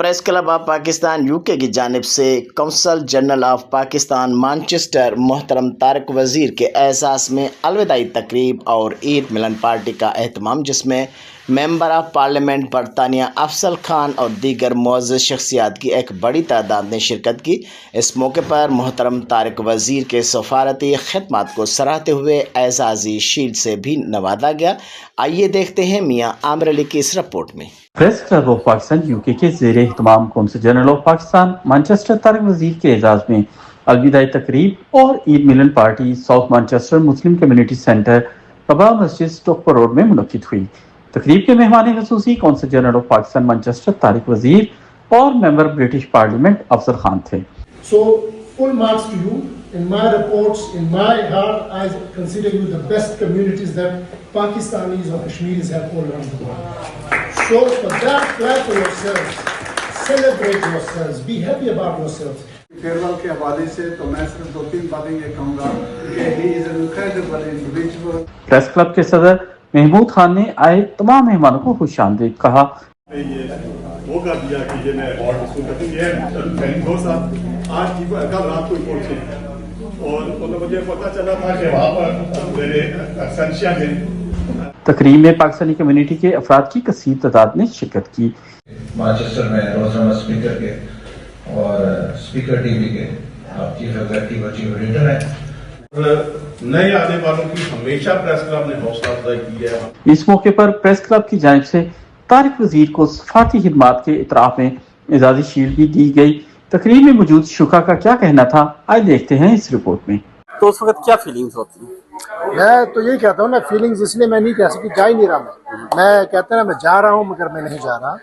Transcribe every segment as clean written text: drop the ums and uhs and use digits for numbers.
Press club of Pakistan UK की जानिब से council general of Pakistan Manchester मोहतरम तारिक वज़ीर के एहसास में अलविदाई तकरीब और ईद मिलन पार्टी का एहतमाम, जिसमें मेंबर ऑफ पार्लियामेंट बरतानिया अफजल खान और दीगर मुअज़्ज़ज़ शख्सियात की एक बड़ी तादाद ने शिरकत की। इस मौके पर मोहतरम तारिक वज़ीर के सफारती खिदमत को सराहते हुए एजाज़ी शील्ड से भी नवाजा गया। आइए देखते हैं मियाँ आमिर अली की इस रिपोर्ट में। Press club of Pakistan UK के ज़ेरे एहतमाम consul general of Pakistan Manchester Tariq Wazir के एजाज़ में अलविदाई तकरीब और Eid Milan party south Manchester Muslim community centre कबा मस्जिद स्टॉकपर रोड में मुनक्किद हुई। तकरीब के मेहमान खसूसी council general of Pakistan Manchester Tariq वज़ीर और member British parliament Afzal Khan थे। So full marks to you. In my reports, in my heart, I consider you the best communities that Pakistanis or Kashmiris have all around the world. So for that, clap for yourselves, celebrate yourselves, be happy about yourselves. Farewell के हवाले से तो मैं सिर्फ दो तीन बातें ये कहूँगा कि he is an incredible individual. Press club के सदर महमूद खान ने आए तमाम मेहमानों को खुशामदीद कहा। वो कर दिया कि ये मैं अवार्ड वसूल करती हूँ। ये दो साल आज की कल रात को ही पहुँचे और मुझे पता चला था कि वहाँ पर मेरे संशय में तकरीब में पाकिस्तानी कम्युनिटी के अफराद की कसीर तादाद ने शिरकत की। मानचेस्टर में रोजनामा स्पीकर के और स्पीकर टीवी के आप चीफ एग्जीक्यूटिव और चीफ एडिटर हैं। नए आने वालों की हमेशा प्रेस क्लब ने हौसला अफजाई की है। इस मौके पर प्रेस क्लब की जानिब से तारिक वज़ीर को सफारती खिदमात के इतराफ में एजाज़ी शील्ड भी दी गई। तकरीब में मौजूद शुरा का क्या कहना था, आइए देखते हैं इस रिपोर्ट में। तो उस वक्त क्या फीलिंग्स होती हैं? मैं तो यही कहता हूँ ना, फीलिंग्स इसलिए मैं नहीं कह सकती, जा ही नहीं रहा मैं कहता ना मैं जा रहा हूँ मगर मैं नहीं जा रहा।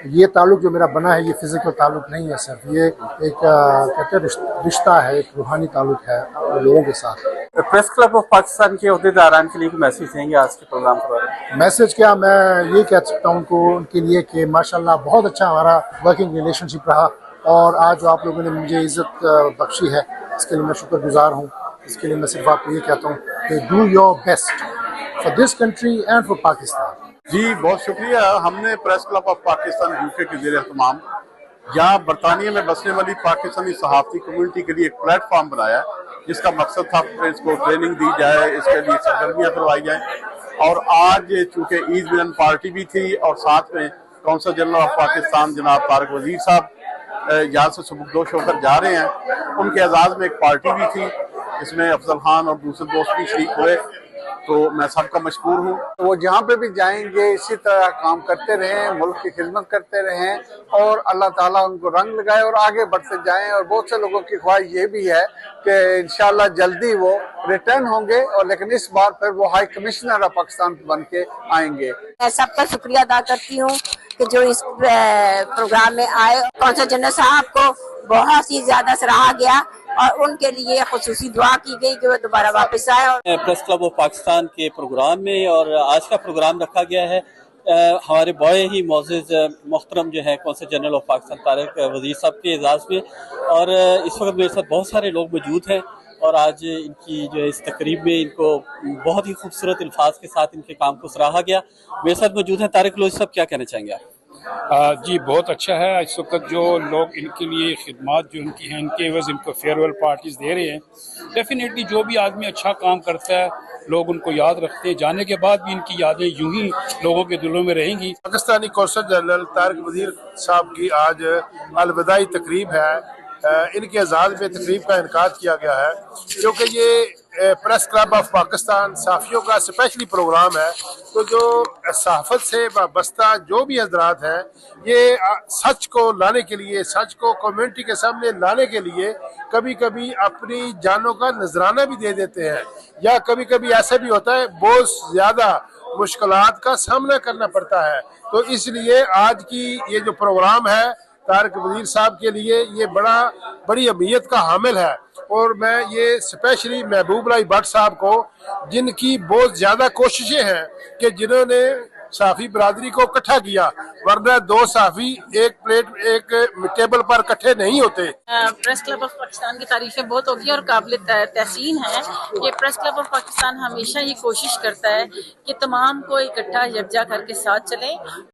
ये ताल्लुक जो मेरा बना है ये फिजिकल ताल्लुक नहीं है, सिर्फ ये एक कहते हैं रिश्ता है, एक रूहानी ताल्लुक है लोगों के साथ। प्रेस क्लब ऑफ पाकिस्तान के अहदेदारान के लिए मैसेज देंगे आज के प्रोग्राम के बारे में? मैसेज क्या, मैं ये कह सकता हूँ उनके लिए कि माशाल्लाह बहुत अच्छा हमारा वर्किंग रिलेशनशिप रहा और आज जो आप लोगों ने मुझे इज़्ज़त बख्शी है इसके लिए मैं शुक्रगुजार हूँ। इसके लिए मैं सिर्फ आपको ये कहता हूँ कि do your best for this country and for Pakistan. जी बहुत शुक्रिया। हमने press club of Pakistan UK के ज़ेरे एहतमाम यहाँ बरतानिया में बसने वाली पाकिस्तानी सहाफ़ती कम्युनिटी के लिए एक प्लेटफॉर्म बनाया जिसका मकसद था इसको ट्रेनिंग दी जाए, इसके लिए सरगर्मियाँ करवाई जाएँ। और आज चूँकि ईद मिलन पार्टी भी थी और साथ में कौंसल जनरल ऑफ पाकिस्तान जनाब तारिक वज़ीर साहब यहाँ से सुबुकदोश होकर जा रहे हैं, उनके एजाज़ में एक पार्टी भी थी इसमें अफजल खान और दूसरे दोस्त भी शरीक हुए, तो मैं सबका मशकूर हूँ। वो जहाँ पे भी जाएंगे इसी तरह काम करते रहें, मुल्क की खिदमत करते रहें और अल्लाह ताला उनको रंग लगाए और आगे बढ़ते जाएं। और बहुत से लोगों की ख्वाहिश ये भी है कि इंशाल्लाह जल्दी वो रिटर्न होंगे और लेकिन इस बार फिर वो हाई कमिश्नर ऑफ पाकिस्तान बन के आएंगे। मैं सबका शुक्रिया अदा करती हूँ कि जो इस प्रोग्राम में आए। कौंसल जनरल साहब को बहुत ही ज्यादा सराहा गया और उनके लिए खुसूसी दुआ की गई कि वो दोबारा वापस आए। और प्रेस क्लब ऑफ पाकिस्तान के प्रोग्राम में और आज का प्रोग्राम रखा गया है हमारे बड़े ही मुअज़्ज़ज़ मोहतरम जो है council general of Pakistan Tariq वज़ीर साहब के एजाज़ में। और इस वक्त मेरे साथ बहुत सारे लोग मौजूद हैं और आज इनकी जो है इस तकरीब में इनको बहुत ही खूबसूरत अल्फाज के साथ इनके काम को सराहा गया। मेरे साथ मौजूद हैं तारिक वज़ीर साहब, क्या कहना चाहेंगे आप? जी बहुत अच्छा है। इस वक्त जो लोग इनके लिए खिदमत जो इनकी हैं इनके एवज़ इनको फेयरवेल पार्टीज दे रहे हैं। डेफिनेटली जो भी आदमी अच्छा काम करता है लोग उनको याद रखते हैं, जाने के बाद भी इनकी यादें यूं ही लोगों के दिलों में रहेंगी। पाकिस्तानी कौंसल जनरल तारिक वज़ीर साहब की आज अलविदाई तकरीब है। इनके एजाज़ में तकरीब का इनकाद किया गया है क्योंकि ये प्रेस क्लब ऑफ पाकिस्तान साफ़ियों का स्पेशली प्रोग्राम है। तो जो सहाफ़त से वाबस्ता जो भी हज़रात हैं ये सच को लाने के लिए, सच को कम्युनिटी के सामने लाने के लिए कभी कभी अपनी जानों का नजराना भी दे देते हैं या कभी कभी ऐसा भी होता है बहुत ज़्यादा मुश्किलात का सामना करना पड़ता है। तो इसलिए आज की ये जो प्रोग्राम है तारिक वज़ीर साहब के लिए ये बड़ी अहमियत का हामिल है। और मैं ये स्पेशली महबूब अली भट्ट साहब को, जिनकी बहुत ज़्यादा कोशिशें हैं कि जिन्होंने साफ़ी बरादरी को इकट्ठा किया, वरना दो साफ़ी एक टेबल पर इकट्ठे नहीं होते। प्रेस क्लब ऑफ पाकिस्तान की तारीफें बहुत होगी और काबिल तहसीन है कि प्रेस क्लब ऑफ पाकिस्तान हमेशा ये कोशिश करता है कि तमाम को इकट्ठा यकजा करके साथ चलें।